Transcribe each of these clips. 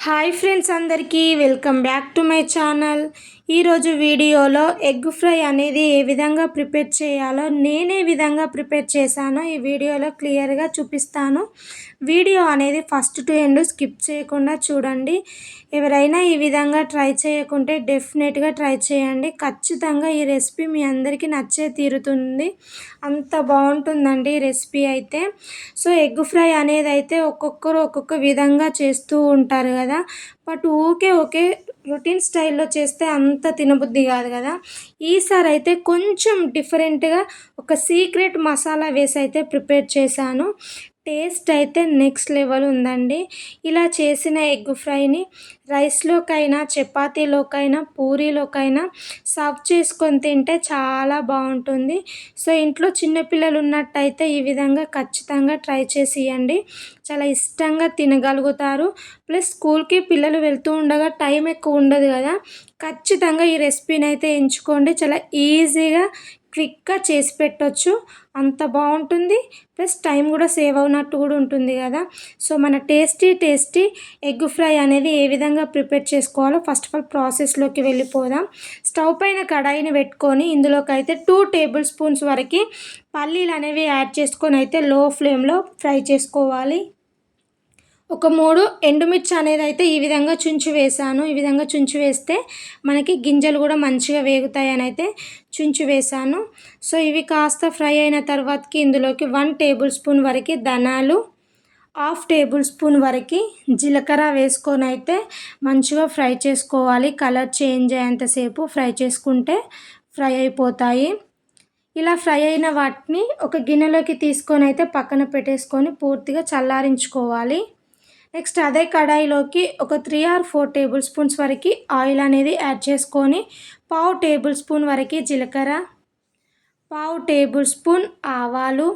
Hi friends, అందరికీ welcome back to my channel. ఈరోజు వీడియోలో ఎగ్ ఫ్రై అనేది ఏ విధంగా ప్రిపేర్ చేయాలో నేనే విధంగా ప్రిపేర్ చేశానో ఈ వీడియోలో క్లియర్గా చూపిస్తాను. వీడియో అనేది ఫస్ట్ టు ఎండ్ స్కిప్ చేయకుండా చూడండి. ఎవరైనా ఈ విధంగా ట్రై చేయకుంటే డెఫినెట్గా ట్రై చేయండి. ఖచ్చితంగా ఈ రెసిపీ మీ అందరికీ నచ్చే తీరుతుంది. అంత బాగుంటుందండి ఈ రెసిపీ అయితే. సో ఎగ్ ఫ్రై అనేది అయితే ఒక్కొక్కరు ఒక్కొక్క విధంగా చేస్తూ ఉంటారు కదా, బట్ ఒకే రొటీన్ స్టైల్లో చేస్తే అంత తినబుద్ధి కాదు కదా. ఈసారి అయితే కొంచెం డిఫరెంట్గా ఒక సీక్రెట్ మసాలా వేసి అయితే ప్రిపేర్ చేశాను. టేస్ట్ అయితే నెక్స్ట్ లెవెల్ ఉందండి. ఇలా చేసిన ఎగ్ ఫ్రైని రైస్లోకైనా, చపాతీలోకైనా, పూరీలోకైనా సర్వ్ చేసుకొని తింటే చాలా బాగుంటుంది. సో ఇంట్లో చిన్నపిల్లలు ఉన్నట్టయితే ఈ విధంగా ఖచ్చితంగా ట్రై చేసి ఇవ్వండి. చాలా ఇష్టంగా తినగలుగుతారు. ప్లస్ స్కూల్కి పిల్లలు వెళ్తూ ఉండగా టైం ఎక్కువ ఉండదు కదా, ఖచ్చితంగా ఈ రెసిపీని అయితే ఎంచుకోండి. చాలా ఈజీగా క్విక్గా చేసి పెట్టవచ్చు. అంత బాగుంటుంది. ప్లస్ టైం కూడా సేవ్ అవునట్టు కూడా ఉంటుంది కదా. సో మన టేస్టీ ఎగ్ ఫ్రై అనేది ఏ విధంగా ప్రిపేర్ చేసుకోవాలో ఫస్ట్ ఆఫ్ ఆల్ ప్రాసెస్లోకి వెళ్ళిపోదాం. స్టవ్ పైన కడాయిని పెట్టుకొని ఇందులోకి అయితే 2 టేబుల్ స్పూన్స్ వరకు పల్లీలు అనేవి యాడ్ చేసుకొని అయితే లో ఫ్లేమ్లో ఫ్రై చేసుకోవాలి. ఒక 3 ఎండుమిర్చి అనేది అయితే ఈ విధంగా చుంచి వేసాను. ఈ విధంగా చుంచి వేస్తే మనకి గింజలు కూడా మంచిగా వేగుతాయని అయితే చుంచి వేసాను. సో ఇవి కాస్త ఫ్రై అయిన తర్వాతకి ఇందులోకి 1 టేబుల్ స్పూన్ వరకు ధనాలు, 1/2 టేబుల్ స్పూన్ వరకు జీలకర్ర వేసుకొని అయితే మంచిగా ఫ్రై చేసుకోవాలి. కలర్ చేంజ్ అయ్యేంతసేపు ఫ్రై చేసుకుంటే ఫ్రై అయిపోతాయి. ఇలా ఫ్రై అయిన వాటిని ఒక గిన్నెలోకి తీసుకొని అయితే పక్కన పెట్టేసుకొని పూర్తిగా చల్లారించుకోవాలి. నెక్స్ట్ అదే కడాయిలోకి ఒక 3 or 4 టేబుల్ స్పూన్స్ వరకు ఆయిల్ అనేది యాడ్ చేసుకొని 1/2 టేబుల్ స్పూన్ వరకు జీలకర్ర, 1/2 టేబుల్ స్పూన్ ఆవాలు,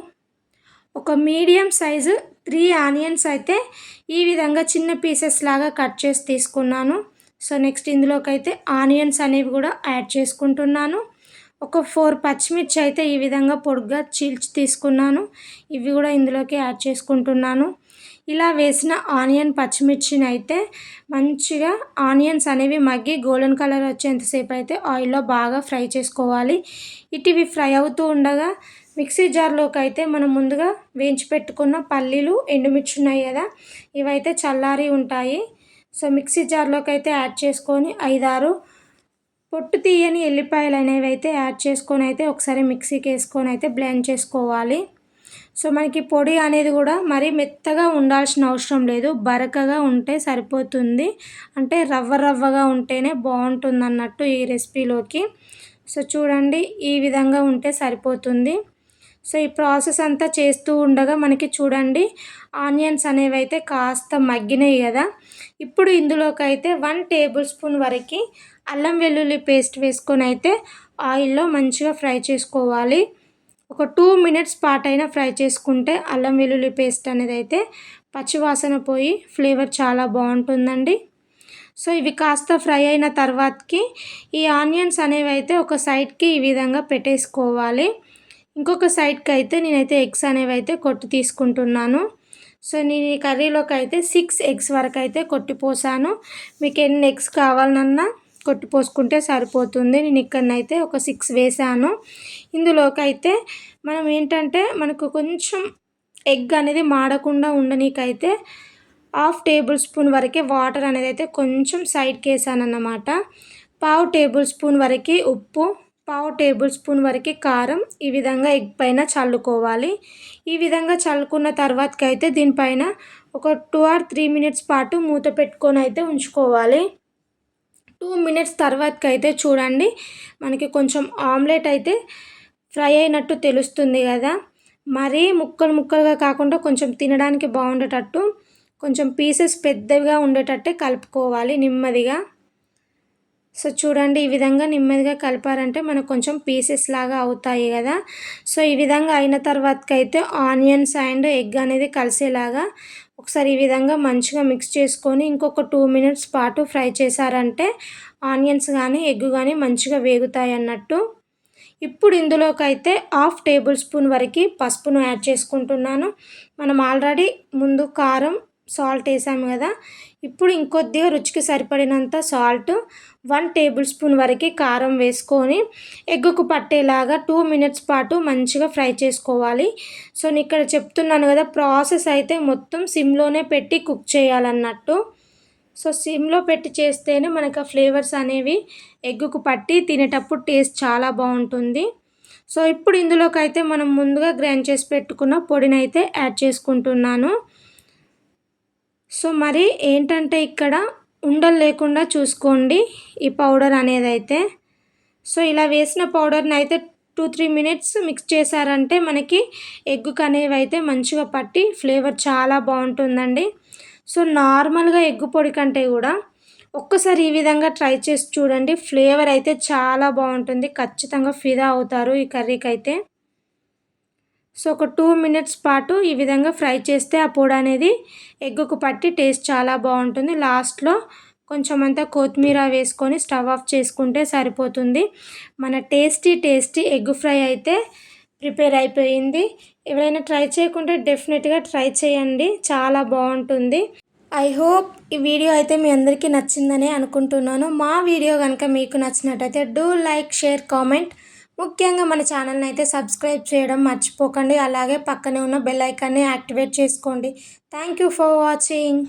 ఒక మీడియం సైజు 3 ఆనియన్స్ అయితే ఈ విధంగా చిన్న పీసెస్ లాగా కట్ చేసి తీసుకున్నాను. సో నెక్స్ట్ ఇందులోకి అయితే ఆనియన్స్ అనేవి కూడా యాడ్ చేసుకుంటున్నాను. ఒక 4 పచ్చిమిర్చి అయితే ఈ విధంగా పొడుగ్గా చీల్చి తీసుకున్నాను. ఇవి కూడా ఇందులోకి యాడ్ చేసుకుంటున్నాను. ఇలా వేసిన ఆనియన్, పచ్చిమిర్చిని అయితే మంచిగా ఆనియన్స్ అనేవి మగ్గి గోల్డెన్ కలర్ వచ్చేంతసేపు అయితే ఆయిల్లో బాగా ఫ్రై చేసుకోవాలి. ఇవి ఫ్రై అవుతూ ఉండగా మిక్సీ జార్లోకి అయితే మనం ముందుగా వేయించి పెట్టుకున్న పల్లీలు, ఎండుమిర్చి ఉన్నాయి కదా, ఇవైతే చల్లారి ఉంటాయి. సో మిక్సీ జార్లోకి అయితే యాడ్ చేసుకొని 5-6 పొట్టు తీయని ఎల్లిపాయలు అనేవి అయితే యాడ్ చేసుకొని అయితే ఒకసారి మిక్సీకి వేసుకొని అయితే బ్లెండ్ చేసుకోవాలి. సో మనకి పొడి అనేది కూడా మరీ మెత్తగా ఉండాల్సిన అవసరం లేదు, బరకగా ఉంటే సరిపోతుంది. అంటే రవ్వగా ఉంటేనే బాగుంటుంది అన్నట్టు ఈ రెసిపీలోకి. సో చూడండి, ఈ విధంగా ఉంటే సరిపోతుంది. సో ఈ ప్రాసెస్ అంతా చేస్తూ ఉండగా మనకి చూడండి ఆనియన్స్ అనేవి అయితే కాస్త మగ్గినాయి కదా. ఇప్పుడు ఇందులోకి అయితే 1 టేబుల్ స్పూన్ వరకు అల్లం వెల్లుల్లి పేస్ట్ వేసుకొని అయితే ఆయిల్లో మంచిగా ఫ్రై చేసుకోవాలి. ఒక 2 మినిట్స్ పాటైనా ఫ్రై చేసుకుంటే అల్లం వెల్లుల్లి పేస్ట్ అనేది అయితే పచ్చివాసన పోయి ఫ్లేవర్ చాలా బాగుంటుందండి. సో ఇవి కాస్త ఫ్రై అయిన తర్వాతకి ఈ ఆనియన్స్ అనేవి అయితే ఒక సైడ్కి ఈ విధంగా పెట్టేసుకోవాలి. ఇంకొక సైడ్కి అయితే నేనైతే ఎగ్స్ అనేవి అయితే కొట్టి తీసుకుంటున్నాను. సో నేను ఈ కర్రీలోకి అయితే 6 ఎగ్స్ వరకు అయితే కొట్టిపోసాను. మీకు ఎన్ని ఎగ్స్ కావాలన్నా కొట్టిపోసుకుంటే సరిపోతుంది. నేను ఇక్కడనైతే ఒక 6 వేసాను. ఇందులోకి అయితే మనం ఏంటంటే మనకు కొంచెం ఎగ్ అనేది మాడకుండా ఉండనీకైతే 1/2 టేబుల్ స్పూన్ వరకే వాటర్ అనేది అయితే కొంచెం సైడ్కి వేసాను అన్నమాట. 1/2 టేబుల్ స్పూన్ వరకు ఉప్పు, 1/2 టేబుల్ స్పూన్ వరకు కారం ఈ విధంగా ఎగ్ పైన చల్లుకోవాలి. ఈ విధంగా చల్లుకున్న తర్వాతకి అయితే దీనిపైన ఒక 2 or 3 మినిట్స్ పాటు మూత పెట్టుకొని అయితే ఉంచుకోవాలి. 2 మినిట్స్ తర్వాతకి అయితే చూడండి మనకి కొంచెం ఆమ్లెట్ అయితే ఫ్రై అయినట్టు తెలుస్తుంది కదా. మరీ ముక్కలుగా కాకుండా కొంచెం తినడానికి బాగుండేటట్టు కొంచెం పీసెస్ పెద్దగా ఉండేటట్టే కలుపుకోవాలి నెమ్మదిగా. సో చూడండి, ఈ విధంగా నెమ్మదిగా కలిపారంటే మనకు కొంచెం పీసెస్ లాగా అవుతాయి కదా. సో ఈ విధంగా అయిన తర్వాతకి అయితే ఆనియన్స్ అండ్ ఎగ్ అనేది కలిసేలాగా ఒకసారి ఈ విధంగా మంచిగా మిక్స్ చేసుకొని ఇంకొక 2 మినిట్స్ పాటు ఫ్రై చేశారంటే ఆనియన్స్ కానీ ఎగ్ కానీ మంచిగా వేగుతాయి అన్నట్టు. ఇప్పుడు ఇందులోకి అయితే 1/2 టేబుల్ స్పూన్ వరకు పసుపును యాడ్ చేసుకుంటున్నాను. మనం ఆల్రెడీ ముందు కారం, సాల్ట్ వేసాము కదా, ఇప్పుడు ఇంకొద్దిగా రుచికి సరిపడినంత సాల్ట్, 1 టేబుల్ స్పూన్ వరకు కారం వేసుకొని ఎగ్గుకు పట్టేలాగా 2 మినిట్స్ పాటు మంచిగా ఫ్రై చేసుకోవాలి. సో నేను ఇక్కడ చెప్తున్నాను కదా, ప్రాసెస్ అయితే మొత్తం సిమ్లోనే పెట్టి కుక్ చేయాలన్నట్టు. సో సిమ్లో పెట్టి చేస్తేనే మనకు ఆ ఫ్లేవర్స్ అనేవి ఎగ్గుకు పట్టి తినేటప్పుడు టేస్ట్ చాలా బాగుంటుంది. సో ఇప్పుడు ఇందులోకి అయితే మనం ముందుగా గ్రైండ్ చేసి పెట్టుకున్న పొడిని అయితే యాడ్ చేసుకుంటున్నాను. సో మరి ఏంటంటే ఇక్కడ ఉండలు లేకుండా చూసుకోండి ఈ పౌడర్ అనేది అయితే. సో ఇలా వేసిన పౌడర్ని అయితే 2-3 మినిట్స్ మిక్స్ చేశారంటే మనకి ఎగ్గుకు అనేవి అయితే మంచిగా పట్టి ఫ్లేవర్ చాలా బాగుంటుందండి. సో నార్మల్గా ఎగ్గు పొడి కంటే కూడా ఒక్కసారి ఈ విధంగా ట్రై చేసి చూడండి, ఫ్లేవర్ అయితే చాలా బాగుంటుంది. ఖచ్చితంగా ఫిదా అవుతారు ఈ కర్రీకి అయితే. సో ఒక 2 మినిట్స్ పాటు ఈ విధంగా ఫ్రై చేస్తే ఆ పొడి అనేది ఎగ్గుకు పట్టి టేస్ట్ చాలా బాగుంటుంది. లాస్ట్లో కొంచెం అంతా కొత్తిమీర వేసుకొని స్టవ్ ఆఫ్ చేసుకుంటే సరిపోతుంది. మన టేస్టీ ఎగ్ ఫ్రై అయితే ప్రిపేర్ అయిపోయింది. ఎవరైనా ట్రై చేయకుంటే డెఫినెట్గా ట్రై చేయండి, చాలా బాగుంటుంది. ఐ హోప్ ఈ వీడియో అయితే మీ అందరికీ నచ్చిందని అనుకుంటున్నాను. మా వీడియో కనుక మీకు నచ్చినట్టయితే డూ లైక్, షేర్, కామెంట్. ముఖ్యంగా మన ఛానల్ని అయితే సబ్స్క్రైబ్ చేయడం మర్చిపోకండి. అలాగే పక్కనే ఉన్న బెల్ ఐకాన్ని యాక్టివేట్ చేసుకోండి. Thank you for watching.